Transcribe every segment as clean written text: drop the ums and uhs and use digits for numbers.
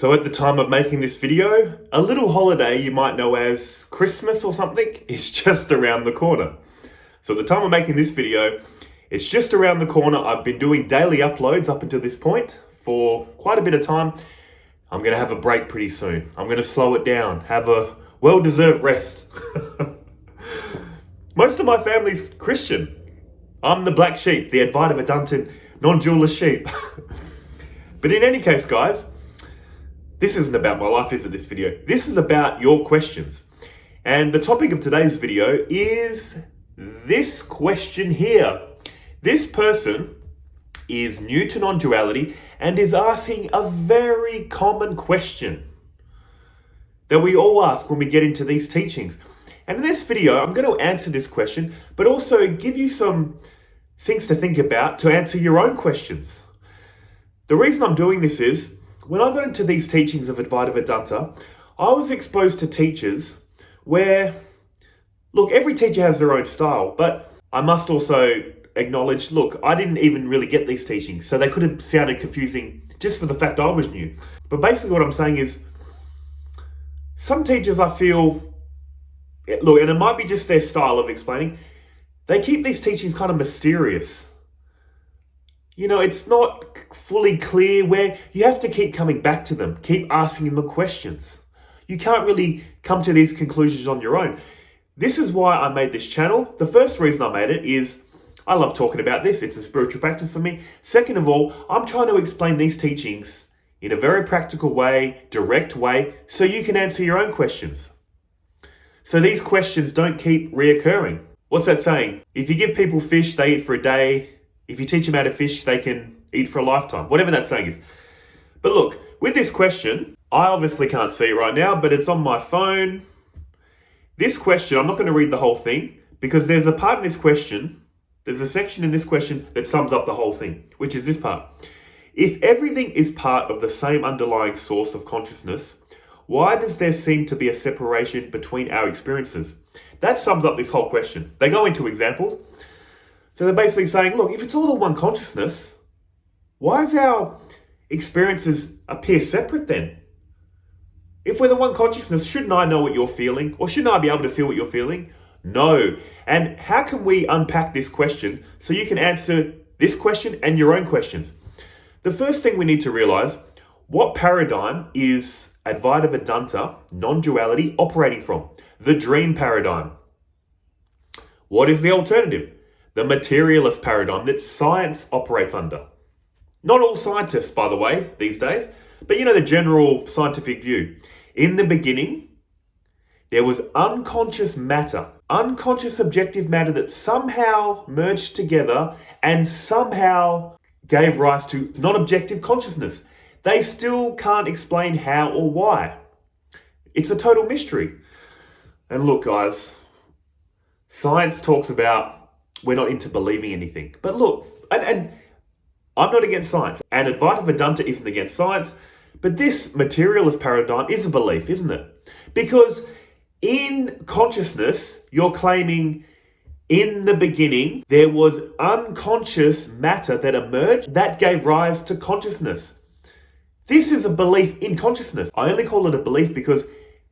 So at the time of making this video, a little holiday you might know as Christmas or something is just around the corner. So at the time of making this video, it's just around the corner. I've been doing daily uploads up until this point for quite a bit of time. I'm going to have a break pretty soon. I'm going to slow it down, have a well-deserved rest. Most of my family's Christian. I'm the black sheep, the Advaita non-dualist sheep. But in any case, guys, this isn't about my life, is it, this video? This is about your questions. And the topic of today's video is this question here. This person is new to non-duality and is asking a very common question that we all ask when we get into these teachings. And in this video, I'm going to answer this question, but also give you some things to think about to answer your own questions. The reason I'm doing this is, when I got into these teachings of Advaita Vedanta, I was exposed to teachers where, look, every teacher has their own style, but I must also acknowledge, look, I didn't even really get these teachings, so they could have sounded confusing just for the fact I was new. But basically what I'm saying is, some teachers I feel, look, and it might be just their style of explaining, they keep these teachings kind of mysterious. You know, it's not fully clear where you have to keep coming back to them, keep asking them questions. You can't really come to these conclusions on your own. This is why I made this channel. The first reason I made it is I love talking about this. It's a spiritual practice for me. Second of all, I'm trying to explain these teachings in a very practical way, direct way, so you can answer your own questions. So these questions don't keep reoccurring. What's that saying? If you give people fish, they eat for a day. If you teach them how to fish, they can eat for a lifetime. Whatever that saying is. But look, with this question, I obviously can't see it right now, but it's on my phone. This question, I'm not going to read the whole thing because there's a part in this question, there's a section in this question that sums up the whole thing, which is this part. If everything is part of the same underlying source of consciousness, why does there seem to be a separation between our experiences? That sums up this whole question. They go into examples. So they're basically saying, look, if it's all the one consciousness, why does our experiences appear separate then? If we're the one consciousness, shouldn't I know what you're feeling? Or shouldn't I be able to feel what you're feeling? No. And how can we unpack this question so you can answer this question and your own questions? The first thing we need to realize, what paradigm is Advaita Vedanta, non-duality, operating from? The dream paradigm. What is the alternative? The materialist paradigm that science operates under. Not all scientists, by the way, these days, but you know the general scientific view. In the beginning, there was unconscious matter, unconscious subjective matter that somehow merged together and somehow gave rise to non-objective consciousness. They still can't explain how or why. It's a total mystery. And look, guys, science talks about we're not into believing anything. But look, and I'm not against science, and Advaita Vedanta isn't against science, but this materialist paradigm is a belief, isn't it? Because in consciousness, you're claiming in the beginning, there was unconscious matter that emerged that gave rise to consciousness. This is a belief in consciousness. I only call it a belief because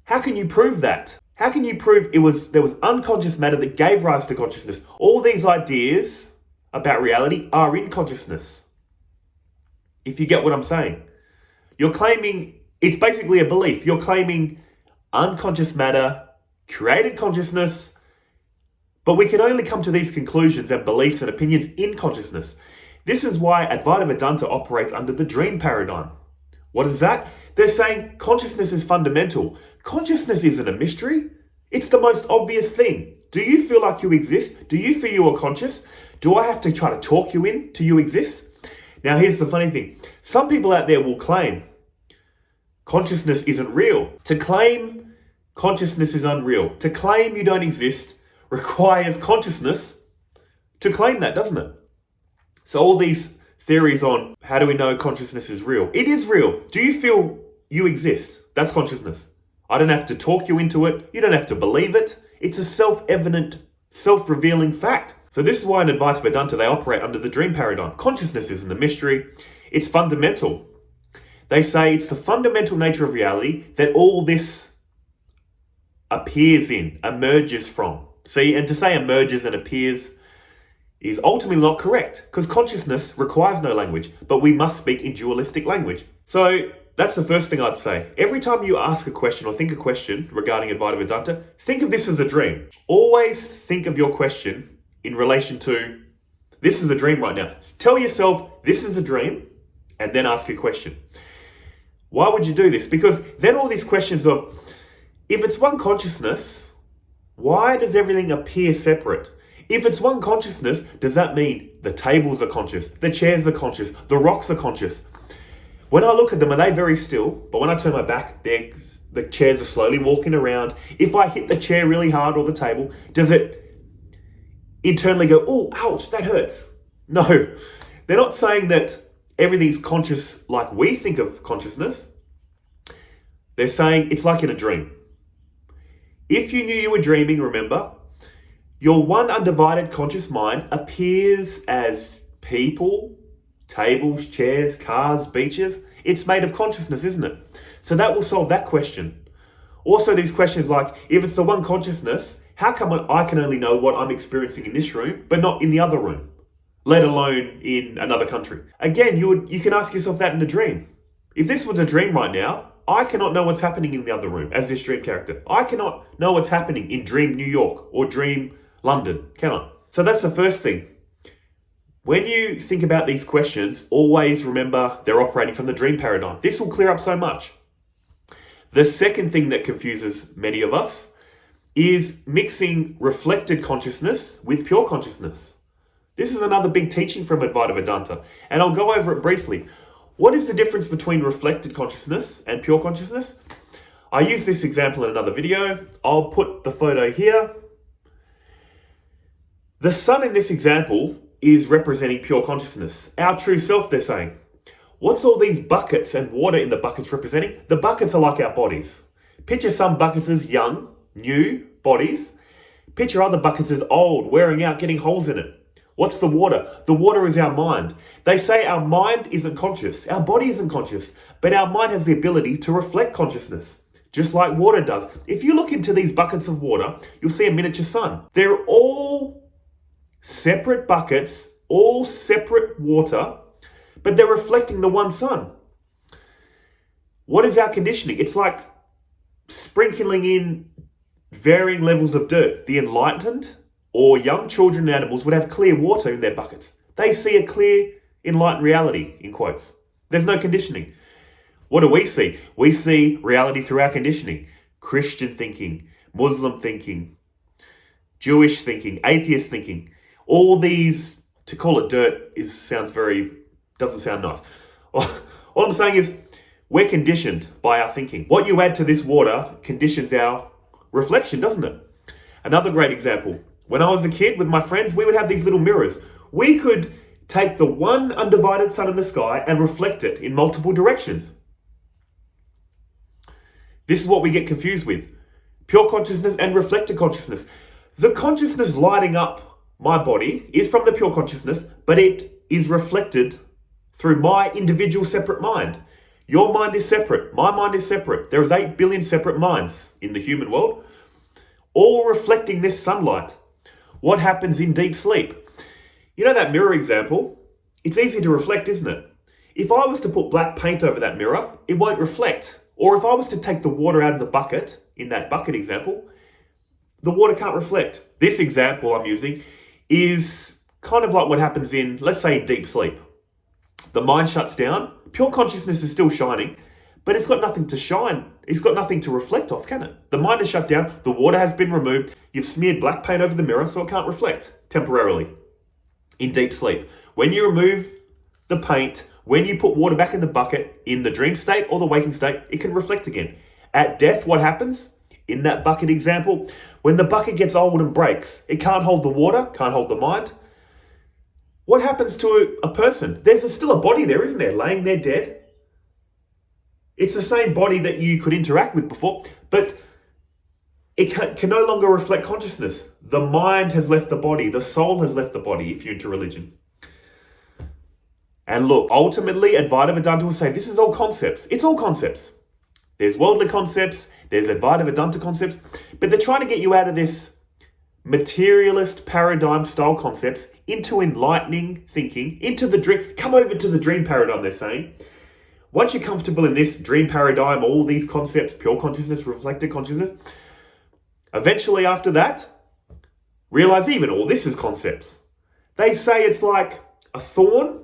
how can you prove that? How can you prove there was unconscious matter that gave rise to consciousness? All these ideas about reality are in consciousness. If you get what I'm saying. You're claiming, it's basically a belief. You're claiming unconscious matter created consciousness, but we can only come to these conclusions and beliefs and opinions in consciousness. This is why Advaita Vedanta operates under the dream paradigm. What is that? They're saying consciousness is fundamental. Consciousness isn't a mystery. It's the most obvious thing. Do you feel like you exist? Do you feel you are conscious? Do I have to try to talk you in to you exist? Now here's the funny thing. Some people out there will claim consciousness isn't real. To claim consciousness is unreal, to claim you don't exist requires consciousness to claim that, doesn't it? So all these theories on how do we know consciousness is real? It is real. Do you feel you exist? That's consciousness. I don't have to talk you into it. You don't have to believe it. It's a self-evident, self-revealing fact. So this is why in Advaita Vedanta they operate under the dream paradigm. Consciousness isn't a mystery. It's fundamental. They say it's the fundamental nature of reality that all this appears in, emerges from. See, and to say emerges and appears is ultimately not correct, because consciousness requires no language, but we must speak in dualistic language. So that's the first thing I'd say. Every time you ask a question or think a question regarding Advaita Vedanta, think of this as a dream. Always think of your question in relation to, this is a dream right now. Tell yourself, this is a dream, and then ask a question. Why would you do this? Because then all these questions of, if it's one consciousness, why does everything appear separate? If it's one consciousness, does that mean the tables are conscious, the chairs are conscious, the rocks are conscious? When I look at them, are they very still? But when I turn my back, the chairs are slowly walking around. If I hit the chair really hard or the table, does it internally go, oh, ouch, that hurts? No, they're not saying that everything's conscious like we think of consciousness. They're saying it's like in a dream. If you knew you were dreaming, remember, your one undivided conscious mind appears as people, tables, chairs, cars, beaches. It's made of consciousness, isn't it? So that will solve that question. Also, these questions like, if it's the one consciousness, how come I can only know what I'm experiencing in this room, but not in the other room, let alone in another country? Again, you can ask yourself that in a dream. If this was a dream right now, I cannot know what's happening in the other room as this dream character. I cannot know what's happening in Dream New York or Dream London, can I? So that's the first thing. When you think about these questions, always remember they're operating from the dream paradigm. This will clear up so much. The second thing that confuses many of us is mixing reflected consciousness with pure consciousness. This is another big teaching from Advaita Vedanta, and I'll go over it briefly. What is the difference between reflected consciousness and pure consciousness? I use this example in another video. I'll put the photo here. The sun in this example is representing pure consciousness, our true self, they're saying. What's all these buckets and water in the buckets representing? The buckets are like our bodies. Picture some buckets as young, new bodies. Picture other buckets as old, wearing out, getting holes in it. What's the water? The water is our mind. They say our mind isn't conscious, our body isn't conscious, but our mind has the ability to reflect consciousness, just like water does. If you look into these buckets of water, you'll see a miniature sun. They're all separate buckets, all separate water, but they're reflecting the one sun. What is our conditioning? It's like sprinkling in varying levels of dirt. The enlightened or young children and animals would have clear water in their buckets. They see a clear, enlightened reality, in quotes. There's no conditioning. What do we see? We see reality through our conditioning. Christian thinking, Muslim thinking, Jewish thinking, atheist thinking. All these, to call it dirt doesn't sound nice. All I'm saying is we're conditioned by our thinking. What you add to this water conditions our reflection, doesn't it? Another great example. When I was a kid with my friends, we would have these little mirrors. We could take the one undivided sun in the sky and reflect it in multiple directions. This is what we get confused with. Pure consciousness and reflected consciousness. The consciousness lighting up my body is from the pure consciousness, but it is reflected through my individual separate mind. Your mind is separate. My mind is separate. There is 8 billion separate minds in the human world, all reflecting this sunlight. What happens in deep sleep? You know that mirror example? It's easy to reflect, isn't it? If I was to put black paint over that mirror, it won't reflect. Or if I was to take the water out of the bucket, in that bucket example, the water can't reflect. This example I'm using is kind of like what happens in, let's say, deep sleep. The mind shuts down, pure consciousness is still shining, but it's got nothing to shine. It's got nothing to reflect off, can it? The mind is shut down, the water has been removed, you've smeared black paint over the mirror so it can't reflect temporarily. In deep sleep, when you remove the paint, when you put water back in the bucket, in the dream state or the waking state, it can reflect again. At death, what happens? In that bucket example, when the bucket gets old and breaks, it can't hold the water, can't hold the mind. What happens to a person? There's still a body there, isn't there? Laying there dead. It's the same body that you could interact with before, but it can no longer reflect consciousness. The mind has left the body. The soul has left the body if you're into religion. And look, ultimately, Advaita Vedanta will say this is all concepts. It's all concepts. There's worldly concepts, there's Advaita Vedanta concepts, but they're trying to get you out of this materialist paradigm style concepts into enlightening thinking, into the dream. Come over to the dream paradigm, they're saying. Once you're comfortable in this dream paradigm, all these concepts, pure consciousness, reflected consciousness, eventually after that, realize even all this is concepts. They say it's like a thorn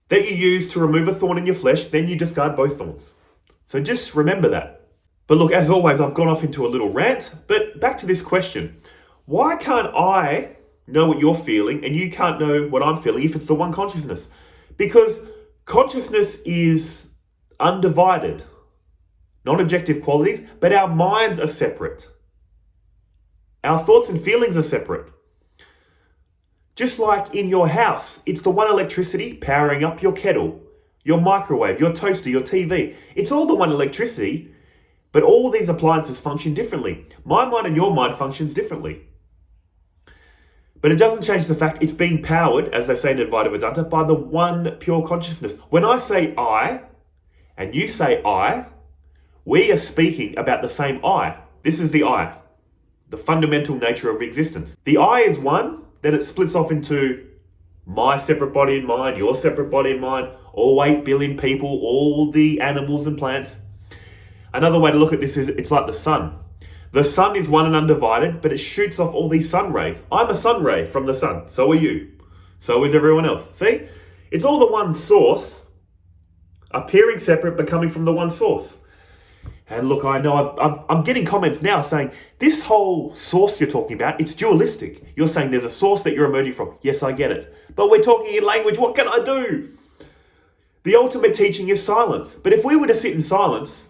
that you use to remove a thorn in your flesh, then you discard both thorns. So just remember that. But look, as always, I've gone off into a little rant, but back to this question. Why can't I know what you're feeling and you can't know what I'm feeling if it's the one consciousness? Because consciousness is undivided, non-objective qualities, but our minds are separate. Our thoughts and feelings are separate. Just like in your house, it's the one electricity powering up your kettle, your microwave, your toaster, your TV. It's all the one electricity, but all these appliances function differently. My mind and your mind functions differently. But it doesn't change the fact it's being powered, as they say in Advaita Vedanta, by the one pure consciousness. When I say I, and you say I, we are speaking about the same I. This is the I, the fundamental nature of existence. The I is one, then it splits off into my separate body and mind, your separate body and mind, all 8 billion people, all the animals and plants. Another way to look at this is it's like the sun. The sun is one and undivided, but it shoots off all these sun rays. I'm a sun ray from the sun. So are you. So is everyone else. See? It's all the one source, appearing separate, but coming from the one source. And look, I know I'm getting comments now saying, this whole source you're talking about, it's dualistic. You're saying there's a source that you're emerging from. Yes, I get it. But we're talking in language. What can I do? The ultimate teaching is silence. But if we were to sit in silence,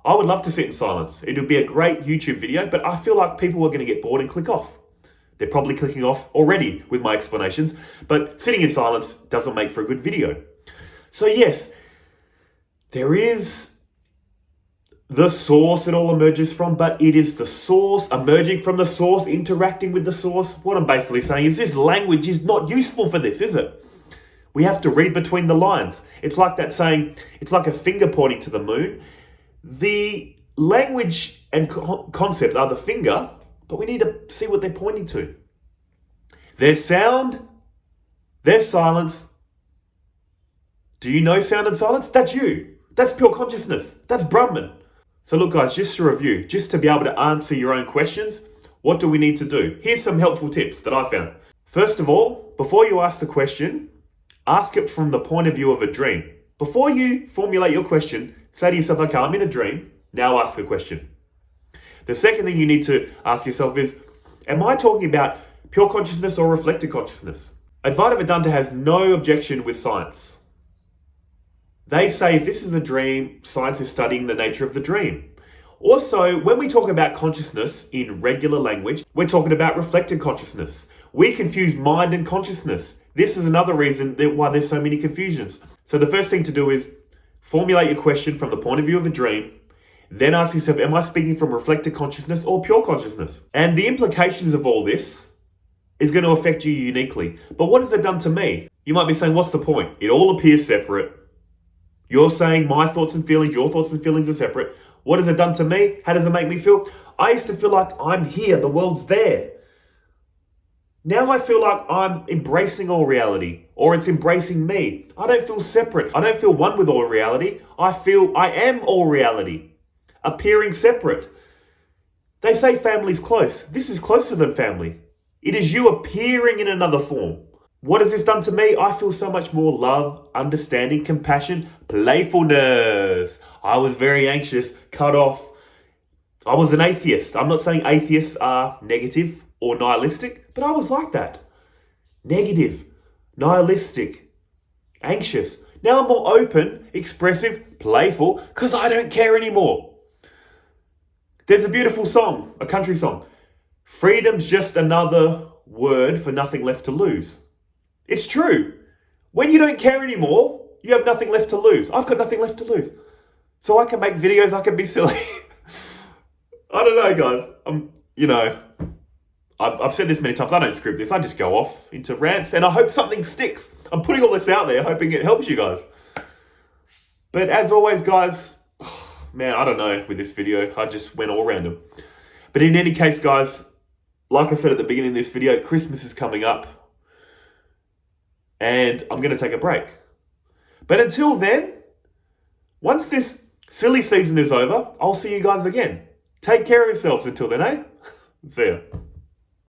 I would love to sit in silence. It would be a great YouTube video, but I feel like people are going to get bored and click off. They're probably clicking off already with my explanations, but sitting in silence doesn't make for a good video. So yes, there is the source it all emerges from, but it is the source emerging from the source, interacting with the source. What I'm basically saying is this language is not useful for this, is it? We have to read between the lines. It's like that saying, it's like a finger pointing to the moon. The language and concepts are the finger, but we need to see what they're pointing to. There's sound, there's silence. Do you know sound and silence? That's you. That's pure consciousness. That's Brahman. So look guys, just to review, just to be able to answer your own questions, what do we need to do? Here's some helpful tips that I found. First of all, before you ask the question, ask it from the point of view of a dream. Before you formulate your question, say to yourself, okay, I'm in a dream, now ask the question. The second thing you need to ask yourself is, am I talking about pure consciousness or reflected consciousness? Advaita Vedanta has no objection with science. They say if this is a dream, science is studying the nature of the dream. Also, when we talk about consciousness in regular language, we're talking about reflected consciousness. We confuse mind and consciousness. This is another reason why there's so many confusions. So the first thing to do is formulate your question from the point of view of a dream, then ask yourself, am I speaking from reflected consciousness or pure consciousness? And the implications of all this is going to affect you uniquely. But what has it done to me? You might be saying, what's the point? It all appears separate. You're saying my thoughts and feelings, your thoughts and feelings are separate. What has it done to me? How does it make me feel? I used to feel like I'm here, the world's there. Now I feel like I'm embracing all reality, or it's embracing me. I don't feel separate. I don't feel one with all reality. I feel I am all reality, appearing separate. They say family's close. This is closer than family. It is you appearing in another form. What has this done to me? I feel so much more love, understanding, compassion, playfulness. I was very anxious, cut off. I was an atheist. I'm not saying atheists are negative or nihilistic, but I was like that. Negative, nihilistic, anxious. Now I'm more open, expressive, playful, because I don't care anymore. There's a beautiful song, a country song. Freedom's just another word for nothing left to lose. It's true. When you don't care anymore, you have nothing left to lose. I've got nothing left to lose. So I can make videos, I can be silly. I don't know, guys. I've said this many times, I don't script this, I just go off into rants, and I hope something sticks. I'm putting all this out there, hoping it helps you guys. But as always, guys, man, I don't know with this video, I just went all random. But in any case, guys, like I said at the beginning of this video, Christmas is coming up, and I'm going to take a break. But until then, once this silly season is over, I'll see you guys again. Take care of yourselves until then, eh? See ya.